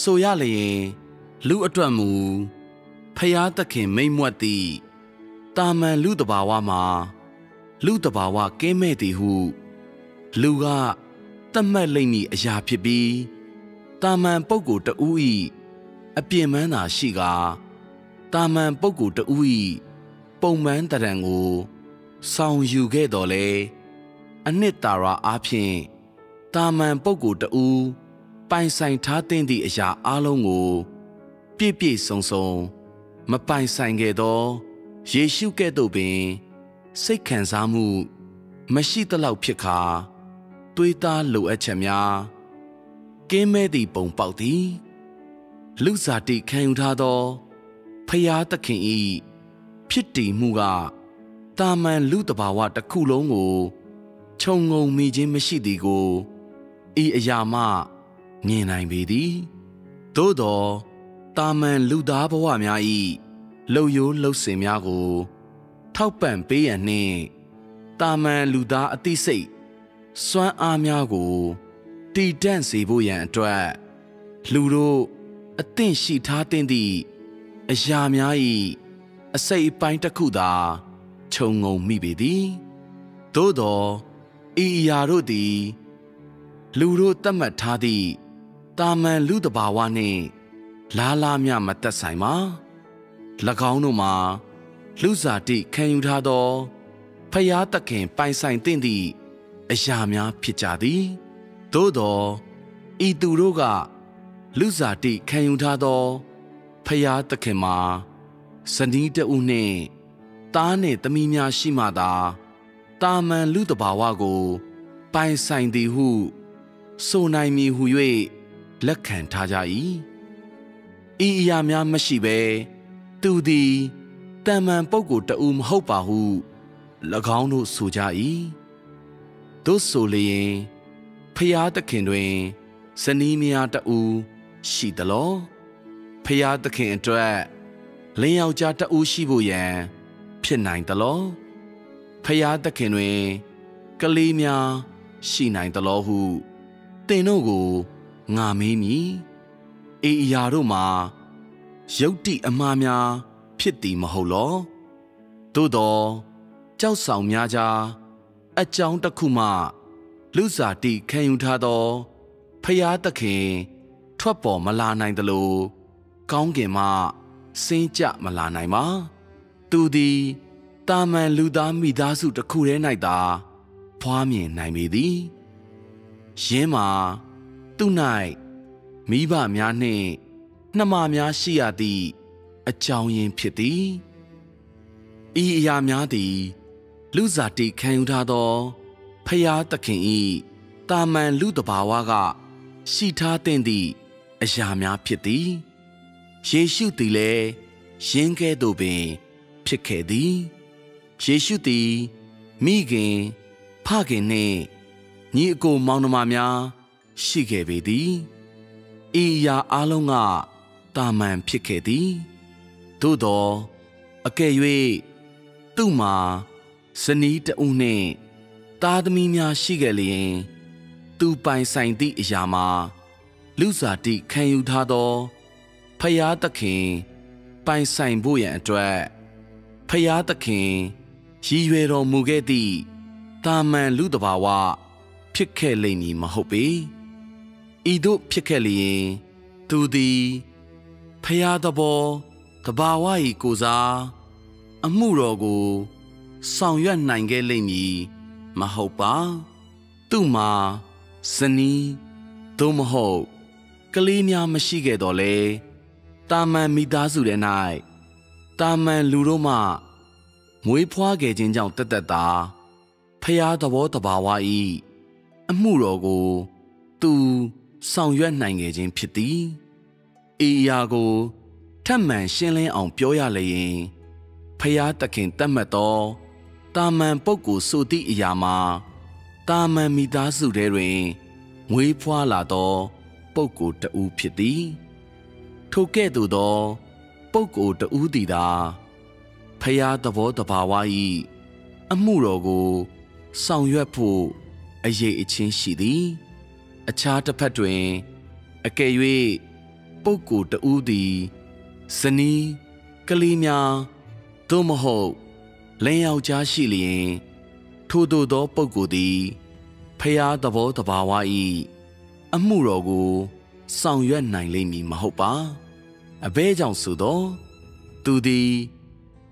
ဆိုရလျင်လူအတွက်မူဖယားသခင်မိန့်မြွက်သည့်တာမန်လူတဘာဝမှာလူတဘာဝကင်းမဲ့သည်ဟုလူကသတ်မှတ်လိမ့်မည်အရာဖြစ်ပြီးတာမန်ပုဂ္ဂိုလ်တဦး၏အပြင်းပန်းသာရှိကာတာမန်ပုဂ္ဂိုလ်တဦး၏ပုံမှန်တရံကိုဆောင်ယူခဲ့တော်လဲအနှစ်သာရအားဖြင့်တာမန်ပုဂ္ဂိုလ်တဦးပိုင်ဆိုင်ထားသင့်သည့်အရာအလုံးကိုပြည့်ပြည့်စုံစုံမပိုင်ဆိုင်ခဲ့သောယေရှုကဲ့သို့ပင်စိတ်ခံစားမှုမရှိသလောက်ဖြစ်ခါတွေးသားလိုအပ်ချက်များကင်းမဲ့သည့်ပုံပေါက်သည်လူစားတိခံယူထားသောဖယားသခင်၏ဖြစ်တည်မှုကတာမန်လူတဘာဝတစ်ခုလုံးကိုခြုံငုံမိခြင်းမရှိသည်ကိုဤအရာမှမြင်နိုင်ပေသည်သို့သောတာမန်လူသားဘဝများ၏လှုပ်ရိုးလှုပ်စင်များကိုထောက်ပံ့ပေးရန်နှင့်တာမန်လူသားအသိစိတ်စွမ်းအားများကိုတည်တံ့စေဖို့ရန်အတွက်လူတို့အသင့်ရှိထားသင့်သည့်အရာများ၏အစိတ်အပိုင်းတစ်ခုသာခြုံငုံမိပေသည်သို့သောဤအရာတို့သည်လူတို့သတ်မှတ်ထားသည့်တာမန်လူတဘာဝနှင့်လားလားမျှမသက်ဆိုင်ပါ၎င်းတို့မှာလူစားတိခံယူထားသောဖယားသခင်ပိုင်ဆိုင်သင့်သည့်အရာများဖြစ်ကြသည်သို့သောဤသူတို့ကလူစားတိခံယူထားသောဖယားသခင်မှာဇနီးတဦးနှင့်သားနှင့်သမီးများရှိမှသာတာမန်လူတဘာဝကိုပိုင်ဆိုင်သည်ဟုဆိုနိုင်မည်ဟု၍လက်ခံထားကြ၏ဤအရာများမရှိဘဲသူသည်တမန်ပုဂ္ဂိုလ်တဦးမဟုတ်ပါဟု၎င်းတို့ဆိုကြ၏သို့ဆိုလျင်ဖယားသခင်တွင် စနီးမယားတဦးရှိသလောဖျားသခင်အတွက်လင်းယောက်ျားတဦးရှိဖို့ရန်ဖြစ်နိုင်သလောဖျားသခင်တွင်ကလေးများရှိနိုင်သလောဟုသင်တို့ကိုငါမေးမည်အေအရာတို့မှာယုတ်တိအမှားများဖြစ်သည်မဟုတ်လောသို့သောကြောက်ဆောင်များကြားအကြောင်းတစ်ခုမှလူစားတိခံယူထားသောဖျားသခင်ထွက်ပေါ်မလာနိုင်သလိုကောင်းကင်မှစင်းကြမလာနိုင်ပါသူသည်တာမန်လူသားမိသားစုတစ်ခုတည်း၌သာဖွားမြင်နိုင်ပေသည်ယင်းမှာသူ၌မိဘများနှင့်နှမများရှိရသည့်အကြောင်းရင်းဖြစ်သည်ဤအရာများသည်လူစားတိခံယူထားသောဖျားသခင်၏တာမန်လူတဘာဝကရှိထားသင့်သည့်အရာများဖြစ်သည်ယေရှုသည်လည်းယင်းကဲ့သို့ပင်ဖြစ်ခဲ့သည်ယေရှုသည်မိခင်ဖခင်နှင့်ညီအကိုမောင်နှမများရှိခဲ့ပေသည်ဤအရာအလုံးကတာမန်ဖြစ်ခဲ့သည်သို့သောအကယ်၍သူ့မှာဇနီးတဦးနှင့်သားသမီးများရှိခဲ့လျင်သူပိုင်ဆိုင်သည့်အရာမှာလူစားတိခံယူထားသောဖျားသခင်ပိုင်ဆိုင်ဖို့ရန်အတွက်ဖျားသခင်ရည်ရွယ်တော်မူခဲ့သည့်တာမန်လူတဘာဝဖြစ်ခဲ့လိမ့်မည်မဟုတ်ပေဤသို့ဖြစ်ခဲ့လျင်သူသည်ဖျားသဘောတဘာဝ၏ကိုစားအမှုတော်ကိုဆောင်ရွက်နိုင်ခဲ့လိမ့်မည်မဟုတ်ပါသူ့မှာဇနီးသို့မဟုတ်ကလေးများမရှိခဲ့တော့လေတာမန်မိသားစုထဲ၌တာမန်လူတို့မှမွေးဖွားခဲ့ခြင်းကြောင့်တသက်သာဖျားသဘောတဘာဝ၏အမှုတော်ကိုသူဆောင်ရွက်နိုင်ခဲ့ခြင်းဖြစ်သည်ဤအရာကိုထပ်မံရှင်းလင်းအောင်ပြောရလျင်ဖျားသခင်တတ်မှတ်သောတာမန်ပုဂ္ဂိုလ်ဆိုသည့်အရာမှာတာမန်မိသားစုထဲတွင်မွေးဖွားလာသောပုဂ္ဂိုလ်တဦးဖြစ်သည်ထိုကဲ့သို့သောပုဂ္ဂိုလ်တဦးသည်သာဖျားသဘောတဘာဝ၏အမှုတော်ကိုဆောင်ရွက်ဖို့အရေးအချင်းရှိသည်အခြားတစ်ဖက်တွင်အကယ်၍ပုဂ္ဂိုလ်တဦးသည်ဇနီးကလေးများသို့မဟုတ်လင်ယောက်ျားရှိလျင်ထိုသို့သောပုဂ္ဂိုလ်သည်ဖျားသဘောတဘာဝ၏အမှုတော်ကိုဆောင်ရွက်နိုင်လိမ့်မည်မဟုတ်ပါအဘဲကြောင့်ဆိုသောသူသည်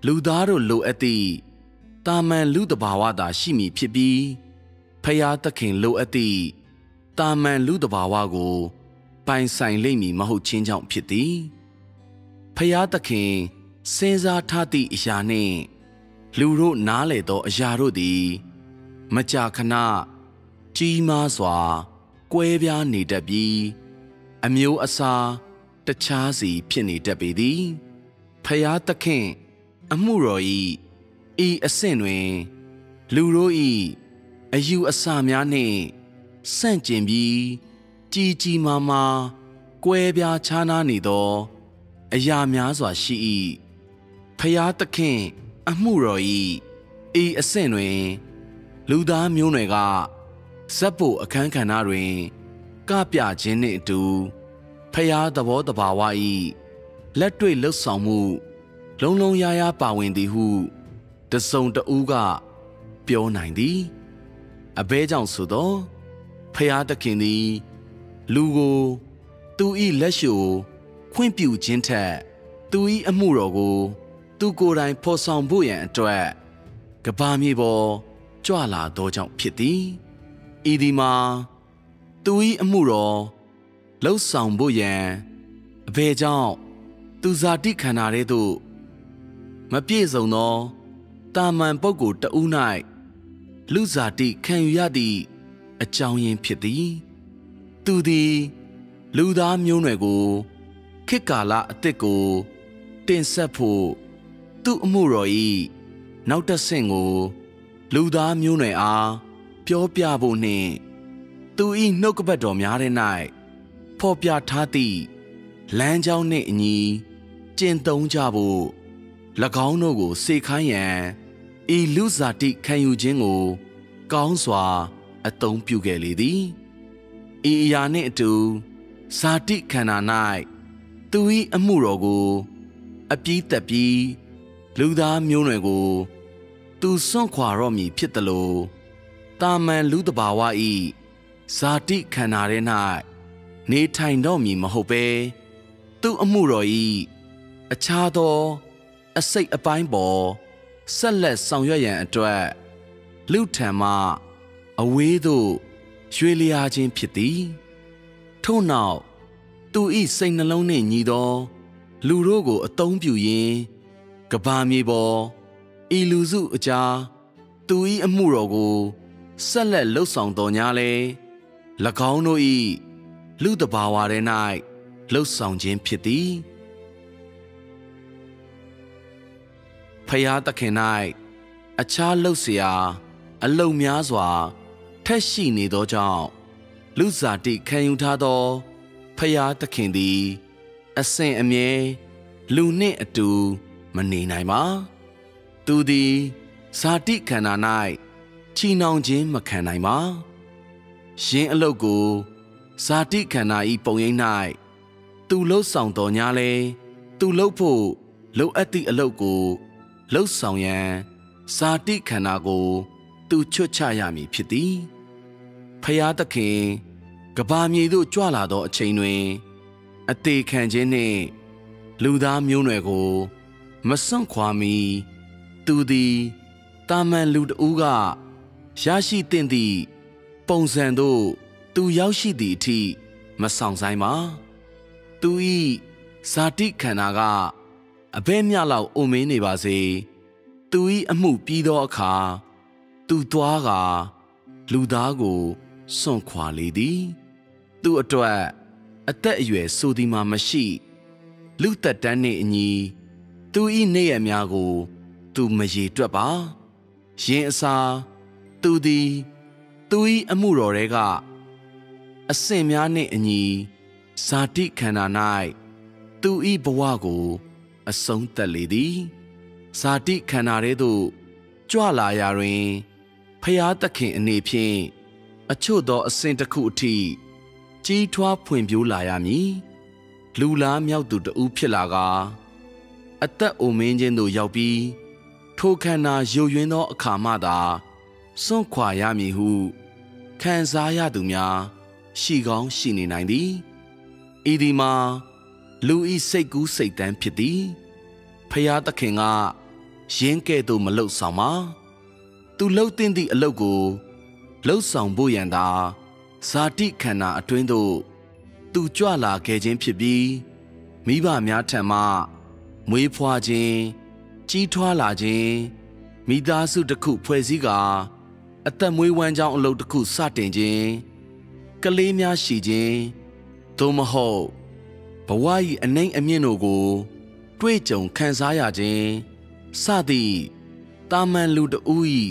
လူသားတို့လိုအပ်သည့်တာမန်လူတဘာဝသာရှိမည်ဖြစ်ပြီးဖျားသခင်လိုအပ်သည့်တာမန်လူတဘာဝကိုပိုင်ဆိုင်လိမ့်မည်မဟုတ်ခြင်းကြောင့်ဖြစ်သည်ဖျားသခင်စဉ်းစားထားသည့်အရာနှင့်လူတို့နားလေသောအရာတို့သည်မကြာခဏကြီးမားစွာကွဲပြားနေတတ်ပြီးအမျိုးအစားတခြားစီဖြစ်နေတတ်ပေသည်ဖျားသခင်အမှုတော်၏ဤအဆင့်တွင်လူတို့၏အယူအဆများနှင့်ဆန့်ကျင်ပြီးကြီးကြီးမားမားကွဲပြားခြားနားနေသောအရာများစွာရှိ၏ဖျားသခင်အမှုတော်၏ဤအဆင့်တွင်လူသားမျိုးနွယ်ကဇက်ဖို့အခန်းကဏ္ဍတွင်ကပြခြင်းနှင့်အတူဖျားသဘောတဘာဝ၏လက်တွေ့လှုပ်ဆောင်မှုလုံးလုံးယားယားပါဝင်သည်ဟုတစုံတဦးကပြောနိုင်သည်အဘဲကြောင့်ဆိုသောဖျားသခင်သည်လူကိုသူ၏လက်ရှို့ခွင့်ပြုခြင်းထက်သူ၏အမှုတော်ကိုသူကိုယ်တိုင်ဖော်ဆောင်ဖို့ရန်အတွက်ကမ္ဘာမြေပေါ်ကြွလာသောကြောင့်ဖြစ်သည်ဤဒီမှာသူ၏အမှုတော်လှုပ်ဆောင်ဖို့ရန်အဘယ်ကြောင့်သူဇာတိခန္ဓာထဲသို့မပြည့်စုံသောတာမန်ပုဂ္ဂိုလ်တဦး၌လူဇာတိခံယူရသည့်အကြောင်းရင်းဖြစ်သည်သူသည်လူသားမျိုးနွယ်ကိုခေတ်ကာလအသစ်ကိုတင်ဆက်ဖို့သူ့အမှုတော်၏နောက်တစ်ဆင့်ကိုလူသားမျိုးနွယ်အားပြောပြဖို့နှင့်သူ၏နှုတ်ကပတ်တော်များထဲ၌ ဖော်ပြထားသည့်လမ်းကြောင်းနှင့်အညီကျင့်သုံးကြဖို့၎င်းတို့ကိုစေခိုင်းရန်ဤလူဇာတိခံယူခြင်းကိုကောင်းစွာအသုံးပြုခဲ့လေသည်ဤအရာနှင့်အတူဇာတိခန္ဓာ၌သူ၏အမှုတော်ကိုအပြီးသက်ပြီးလူသားမျိုးနွယ်ကိုသူစွန့်ခွာတော့မည်ဖြစ်သလိုတာမန်လူတဘာဝ၏ဇာတိခန္ဓာထဲ၌နေထိုင်တော့မည်မဟုတ်ပဲသူအမှုတော်၏အခြားသောအစိတ်အပိုင်းပေါ်ဆက်လက်ဆောင်ရွက်ရန်အတွက်လူထံမှအဝေးသို့ရွေ့လျားခြင်းဖြစ်သည်ထို့နောက်သူ၏စိတ်နှလုံးနှင့်ညီသောလူတို့ကိုအသုံးပြုရင်းကဘာမြေပေါ်ဤလူစုအကြားသူ၏အမှုတော်ကိုဆက်လက်လှုပ်ဆောင်တော်ညာလေ၎င်းတို့၏လူတဘာဝထဲ၌လှုပ်ဆောင်ခြင်းဖြစ်သည်ဖယားသခင်၌အခြားလှုပ်เสียအလုံများစွာထက်ရှိနေသောကြောင့်လူဇာတိခံယူထားသောဖယားသခင်သည်အစဉ်အမြဲလူနှင့်အတူမနေနိုင်ပါသူသည်ဇာတိခန္ဓာ၌ချီနှောင်ခြင်းမခံနိုင်ပါယင်းအလုပ်ကိုဇာတိခန္ဓာ၏ပုံရိပ်၌သူလှုပ်ဆောင်တော်ညာလေသူလှုပ်ဖို့လိုအပ်သည့်အလုပ်ကိုလှုပ်ဆောင်ရန်ဇာတိခန္ဓာကိုသူချွတ်ချရမည်ဖြစ်သည်ဖယားသခင်ကဘာမြေသို့ကြွလာသောအချိန်တွင်အသေးခံခြင်းနှင့်လူသားမျိုးနွယ်ကိုမစွန့်ခွာမီသူသည်တာမန်လူတဦးကရရှိသင့်သည့်ပုံစံသို့သူရောက်ရှိသည့်အထိမဆောင်ဆိုင်ပါသူ၏ဇာတိခန္ဓာကအဘဲမြလောက်အိုမင်းနေပါစေသူ၏အမှုပြီးသောအခါသူသွားကလူသားကိုစွန့်ခွာလေသည်သူအတွက်အသက်အရွယ်ဆိုသည်မှာမရှိလူသက်တမ်းနှင့်အညီသူ၏နေ့ရက်များကိုသူမရေတွက်ပါယင်းအစားသူသည်သူ၏အမှုတော်တွေကအဆင့်များနှင့်အညီဇာတိခန္ဓာ၌သူ၏ဘဝကိုအဆုံးသတ်လေသည်ဇာတိခန္ဓာထဲသို့ကြွလာရာတွင်ဖယားသခင်အနေဖြင့်အချို့သောအဆင့်တစ်ခုအထိကြီးထွားဖွံ့ဖြိုးလာရမည်လူလားမြောက်သူတဦးဖြစ်လာကအသက်အိုမင်းခြင်းသို့ရောက်ပြီးထိုခန္ဓာယိုယွင်းသောအခါမှသာစွန့်ခွာရမည်ဟုခံစားရသူများရှိကောင်းရှိနေနိုင်သည်ဤဒီမှာလူဤစိတ်ကူးစိတ်တမ်းဖြစ်သည်ဖယားသခင်ကယင်းကဲ့သို့မလှုပ်ဆောင်ပါသူလှုပ်သင့်သည့်အလုပ်ကိုလှုပ်ဆောင်ဖို့ရန်သာဇာတိခန္ဓာအတွင်းသို့သူကြွလာခဲ့ခြင်းဖြစ်ပြီးမိဘများထံမှမွေးဖွားခြင်းကြီးထွားလာခြင်းမိသားစုတစ်ခုဖွဲ့စည်းကာအသက်မွေးဝမ်းကြောင်းအလုပ်တစ်ခုစတင်ခြင်းကလေးများရှိခြင်းသို့မဟုတ်ဘဝ၏အနှိမ့်အမြင့်တို့ကိုတွေ့ကြုံခံစားရခြင်းစသည့်တာမန်လူတဦး၏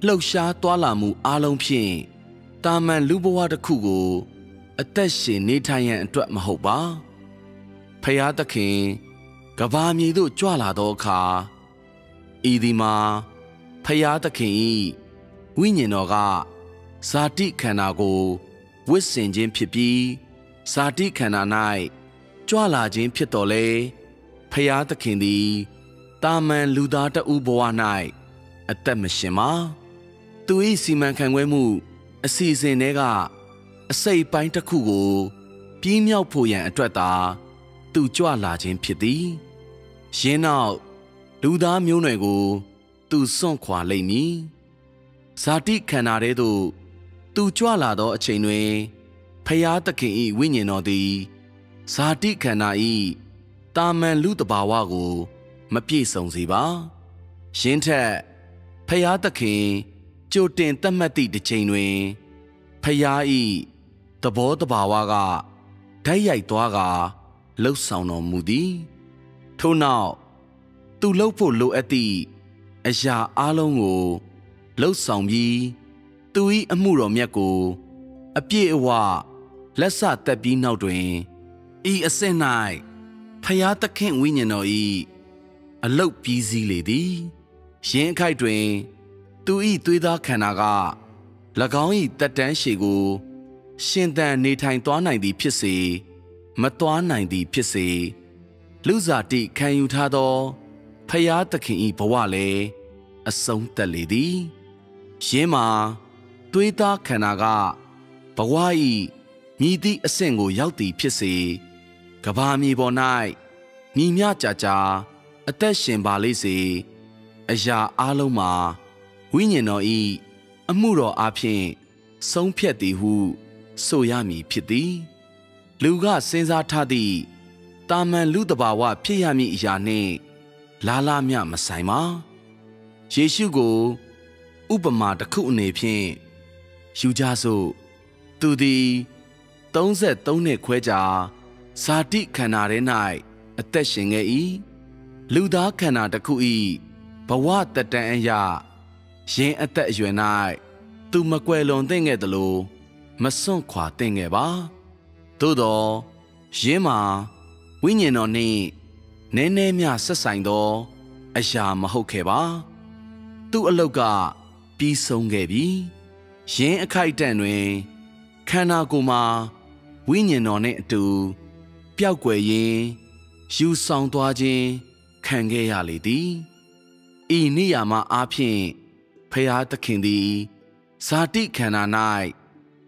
လှုပ်ရှားသွားလာမှုအလုံးဖြင့်တာမန်လူဘဝတစ်ခုကိုအသက်ရှင်နေထိုင်ရန်အတွက်မဟုတ်ပါဖယားသခင်ကဘာမြေသို့ကြွလာသောအခါဤဒီမှာဖယားသခင်၏ဝိညာဉ်တော်ကဇာတိခန္ဓာကိုဝစ်ဆင်ခြင်းဖြစ်ပြီးဇာတိခန္ဓာ၌ကြွလာခြင်းဖြစ်တော်လေဖယားသခင်သည်တာမန်လူသားတဦးဘဝ၌အသက်မရှင်ပါသူ၏စီမံခန့်ခွဲမှုအစီအစဉ်တွေကအစိတ်ပိုင်းတစ်ခုကိုပြင်းမြောက်ဖို့ရန်အတွက်သာသူကြွလာခြင်းဖြစ်သည်ယင်းနောက်လူသားမျိုးနွယ်ကိုသူစွန့်ခွာလိမ့်မည်ဇာတိခန္ဓာထဲသို့သူကြွလာသောအချိန်တွင်ဖယားသခင်၏ဝိညာဉ်တော်သည်ဇာတိခန္ဓာ၏တာမန်လူတဘာဝကိုမပြည့်စုံစေပါယင်းထက်ဖယားသခင်ကြိုတင်သတ်မှတ်သည့်တစ်ချိန်တွင်ဖယား၏သဘောတဘာဝကဓာတ်ရိုက်သွားကလှုပ်ဆောင်တော်မူသည်ထို့နောက်သူလှုပ်ဖို့လိုအပ်သည့်အရာအလုံးကိုလှုပ်ဆောင်ပြီးသူ၏အမှုတော်မြတ်ကိုအပြည့်အဝ လက်စတက်ပြီးနောက်တွင်ဤအစစ်၌ဖျားသခင်ဝိညာဉ်တော်၏အလုတ်ပြီးစီးလေသည်ယင်းအခိုက်တွင်သူ၏သွေးသားခန္ဓာက၎င်း၏တက်တန်းရှည်ကိုရှင်သန်နေထိုင်သွားနိုင်သည်ဖြစ်စေမသွားနိုင်သည်ဖြစ်စေလူစားတိခံယူထားသောဖျားသခင်၏ဘဝလည်းအဆုံးသက်လေသည်ယင်းမှာသွေးသားခန္ဓာကဘဝ၏မြည်သည့်အဆင့်ကိုရောက်သည်ဖြစ်စေကဘာမြေပေါ်၌ညီမြကြကြအသက်ရှင်ပါလိမ့်စေအရာအလုံးမှာဝိညာဉ်တော်၏အမှုတော်အားဖြင့်ဆုံးဖြတ်သည်ဟုဆိုရမည်ဖြစ်သည်လူကစဉ်းစားထားသည့်တာမန်လူတဘာဝဖြစ်ရမည်အရာနှင့်လားလားမျှမဆိုင်ပါယေရှုကိုဥပမာတစ်ခုအနေဖြင့်ယူကြစို့သူသည်33နှစ်ခွဲကြာဇာတိခန္ဓာထဲ၌အသက်ရှင်ခဲ့၏လူသားခန္ဓာတစ်ခု၏ဘဝတက်တန်းအရာယင်းအသက်အရွယ်၌သူမကွယ်လွန်သင့်ခဲ့သလိုမစွန့်ခွာသင့်ခဲ့ပါသို့သောယင်းမှာဝိညာဉ်တော်နှင့်နည်းနည်းမျှဆက်ဆိုင်သောအရာမဟုတ်ခဲ့ပါသူ့အလုတ်ကပြီးဆုံးခဲ့ပြီယင်းအခိုက်အတန့်တွင်ခန္ဓာကိုယ်မှာဝိညာဉ်တော်နှင့်အတူပျောက်ကွယ်ရင်းယူဆောင်သွားခြင်းခံခဲ့ရလေသည်ဤနေရာမှာအားဖြင့်ဖျားသခင်သည်ဇာတိခန္ဓာ၌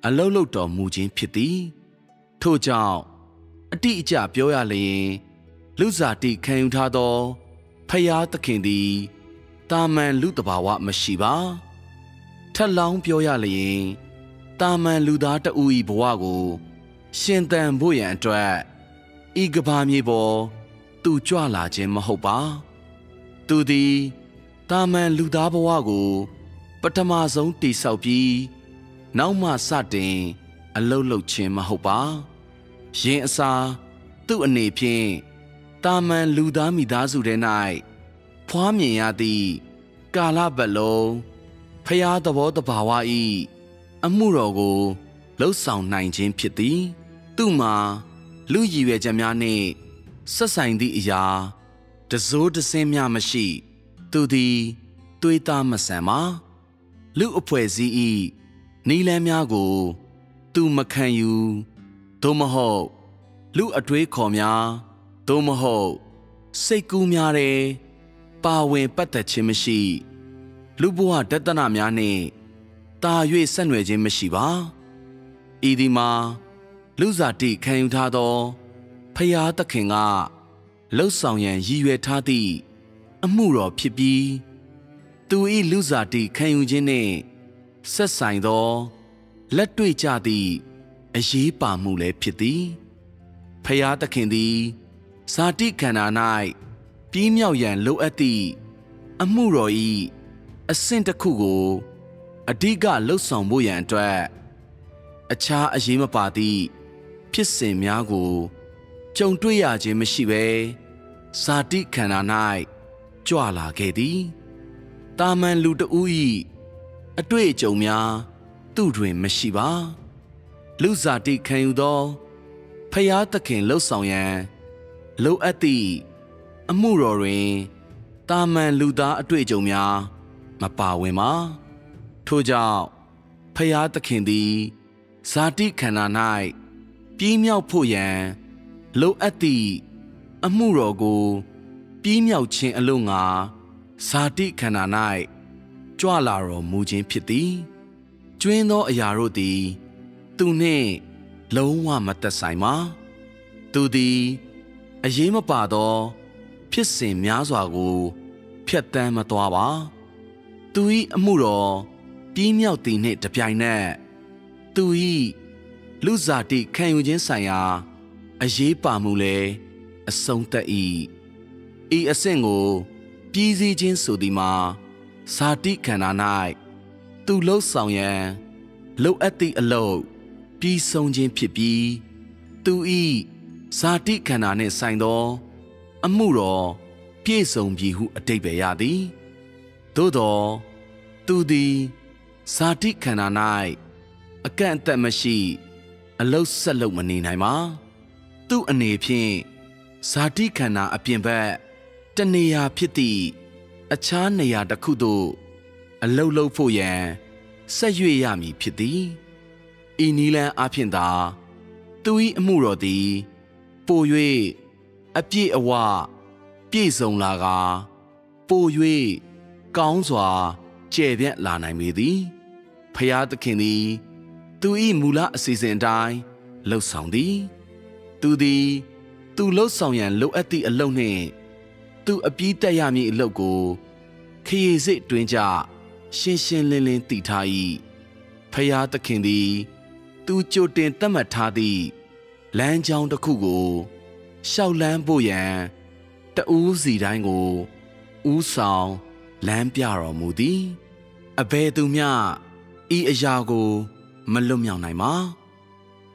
အလုတ်လုတ်တော်မူခြင်းဖြစ်သည်ထို့ကြောင့်အတိအကျပြောရလျင်လူဇာတိခံယူထားသောဖျားသခင်သည်တာမန်လူတဘာဝမရှိပါထက်လောင်းပြောရလျင်တာမန်လူသားတဦး၏ဘဝကိုရှင်သန်ဖို့ရန်အတွက်ဤကဘာမြေပေါ်သူကြွလာခြင်းမဟုတ်ပါသူသည်တာမန်လူသားဘဝကိုပထမဆုံးတည်ဆောက်ပြီးနောက်မှစတင်အလုတ်လုတ်ခြင်းမဟုတ်ပါယင်းအစားသူ့အနေဖြင့်တာမန်လူသားမိသားစုထဲ၌ဖွားမြင်ရသည့်ကာလပတ်လုံးဖျားသဘောတဘာဝ၏အမှုတော်ကိုလှုပ်ဆောင်နိုင်ခြင်းဖြစ်သည်သူ့မှာလူရည်ရွယ်ချက်များနှင့်ဆက်ဆိုင်သည့်အရာတစိုးတစင်းများမရှိသူသည်သွေးသားမဆန်ပါလူအဖွဲ့စည်း၏နီလန်းများကိုသူမခံယူသို့မဟုတ်လူအတွေးခေါ်များသို့မဟုတ်စိတ်ကူးများတဲ့ပါဝင်ပတ်သက်ခြင်းမရှိလူဘဝတသနာများနှင့်တာ၍ဆက်နွယ်ခြင်းမရှိပါဤဒီမှာလူဇာတိခံယူထားသောဖျားသခင်ကလှုပ်ဆောင်ရန်ရည်ရွယ်ထားသည့်အမှုတော်ဖြစ်ပြီးသူ၏လူဇာတိခံယူခြင်းနှင့်ဆက်ဆိုင်သောလက်တွေ့ကြသည့်အရေးပါမှုလည်းဖြစ်သည်ဖျားသခင်သည်ဇာတိခန္ဓာ၌ပြင်းမြောက်ရန်လိုအပ်သည့်အမှုတော်၏အဆင့်တစ်ခုကိုအဓိကလှုပ်ဆောင်ဖို့ရန်အတွက်အခြားအရေးမပါသည့်ဖြစ်စဉ်များကိုကြုံတွေ့ရခြင်းမရှိဘဲဇာတိခန္ဓာ၌ကြွလာခဲ့သည်တာမန်လူတဦး၏အတွေ့အကြုံများသူ့တွင်မရှိပါလူဇာတိခံယူသောဖျားသခင်လှုပ်ဆောင်ရန်လိုအပ်သည့်အမှုတော်တွင်တာမန်လူသားအတွေ့အကြုံများမပါဝင်ပါထို့ကြောင့်ဖျားသခင်သည်ဇာတိခန္ဓာ၌ပြင်းမြောက်ဖို့ရန်လိုအပ်သည့်အမှုတော်ကိုပြင်းမြောက်ခြင်းအလို့ငါဇာတိခန္ဓာ၌ကြွလာတော်မူခြင်းဖြစ်သည်ကျွင်းသောအရာတို့သည်သူနှင့်လုံးဝမသက်ဆိုင်ပါသူသည်အရေးမပါသောဖြစ်စဉ်များစွာကိုဖျက်ဆီးမသွားပါသူ၏အမှုတော်ပြင်းမြောက်သည်နှင့်တပြိုင်နက်သူ၏လူဇာတိခံယူခြင်းဆိုင်ရာအရေးပါမှုလည်းအဆုံးသတ်၏ဤအဆင့်ကိုပြည်စည်းခြင်းဆိုသည်မှာဇာတိခန္ဓာ၌သူလှုပ်ဆောင်ရန်လိုအပ်သည့်အလုပ်ပြီးဆုံးခြင်းဖြစ်ပြီးသူ၏ဇာတိခန္ဓာနှင့်ဆိုင်သောအမှုတော်ပြည့်စုံပြီဟုအဓိပ္ပာယ်ရသည်သို့သောသူသည်ဇာတိခန္ဓာ၌အကန့်အသတ်မရှိ အလုတ်ဆက်လုပ်မနေနိုင်ပါသူ့အနေဖြင့်ဇာတိခန္ဓာအပြင်ဘက်တနေရာဖြစ်သည့်အခြားနေရာတစ်ခုသို့အလုတ်လုပ်ဖို့ရန်ဆက်ရွေ့ရမည်ဖြစ်သည်ဤနီလန်းအဖြစ်သာသူ၏အမှုတော်သည်ပို၍အပြည့်အဝပြည့်စုံလာကပို၍ကောင်းစွာကျယ်ပြန့်လာနိုင်ပေသည်ဖျားသခင်သည်သူ၏မူလအစီအစဉ်အတိုင်းလှုပ်ဆောင်သည်သူသည်သူလှုပ်ဆောင်ရန်လိုအပ်သည့်အလုပ်နှင့်သူအပြီးတက်ရမည့်အလုပ်ကိုခရီးစစ်တွင်ကြရှင်းရှင်းလင်းလင်းသိထား၏ဖျားသခင်သည်သူကြိုတင်သတ်မှတ်ထားသည့်လမ်းကြောင်းတစ်ခုကိုရှောက်လန်းဖို့ရန်တဦးစီတိုင်းကိုဦးဆောင်လမ်းပြတော်မူသည်အဘယ်သူမျှဤအရာကိုမလွတ်မြောက်နိုင်ပါ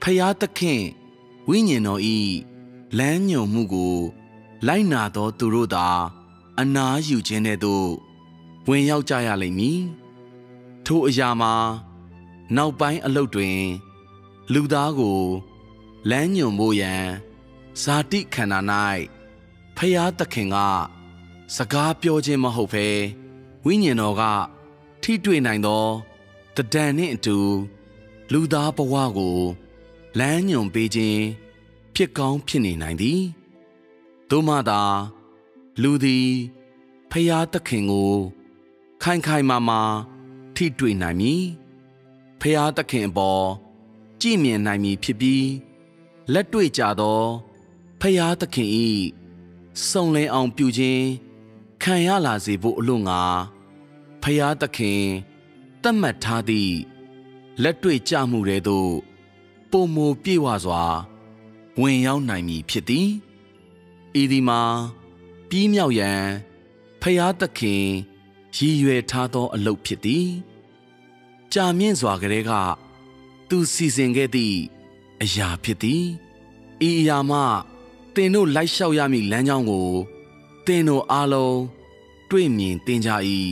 ဖျားသခင်ဝိညာဉ်တော်ဤလမ်းညွှန်မှုကိုလိုက်နာသောသူတို့သာအနားယူခြင်းတဲ့သို့ဝင်ရောက်ကြရလိမ့်မည်ထိုအရာမှာနောက်ပိုင်းအလုပ်တွင်လူသားကိုလမ်းညွှန်ဖို့ရန်ဇာတိခန္ဓာ၌ဖျားသခင်ကစကားပြောခြင်းမဟုတ်ဘဲဝိညာဉ်တော်ကထိတွေ့နိုင်သောတဒံနှင့်အတူလူသားဘဝကိုလမ်းညွှန်ပေးခြင်းဖြစ်ကောင်းဖြစ်နေနိုင်သည်သို့မှသာလူသည်ဖျားသခင်ကိုခိုင်ခိုင်မာမာထိတွေ့နိုင်မည်ဖျားသခင်အပေါ်ကြည်မြင်နိုင်မည်ဖြစ်ပြီးလက်တွေ့ကြသောဖျားသခင်၏စုံလင်အောင်ပြုခြင်းခံရလာစေဖို့အလို့ငါဖျားသခင်သတ်မှတ်ထားသည့်လက်တွေ့ကြမှုတွေသို့ပုံမူပြေဝစွာဝင်ရောက်နိုင်မည်ဖြစ်သည်ဤဒီမှာပြီးမြောက်ရန်ဖျားသခင်ရည်ရွယ်ထားသောအလုပ်ဖြစ်သည်ကြာမြင့်စွာကလေးကသူစီစဉ်ခဲ့သည့်အရာဖြစ်သည်ဤအရာမှသင်တို့လိုက်လျှောက်ရမည့်လမ်းကြောင်းကိုသင်တို့အားလုံးတွေ့မြင်သင်ကြ၏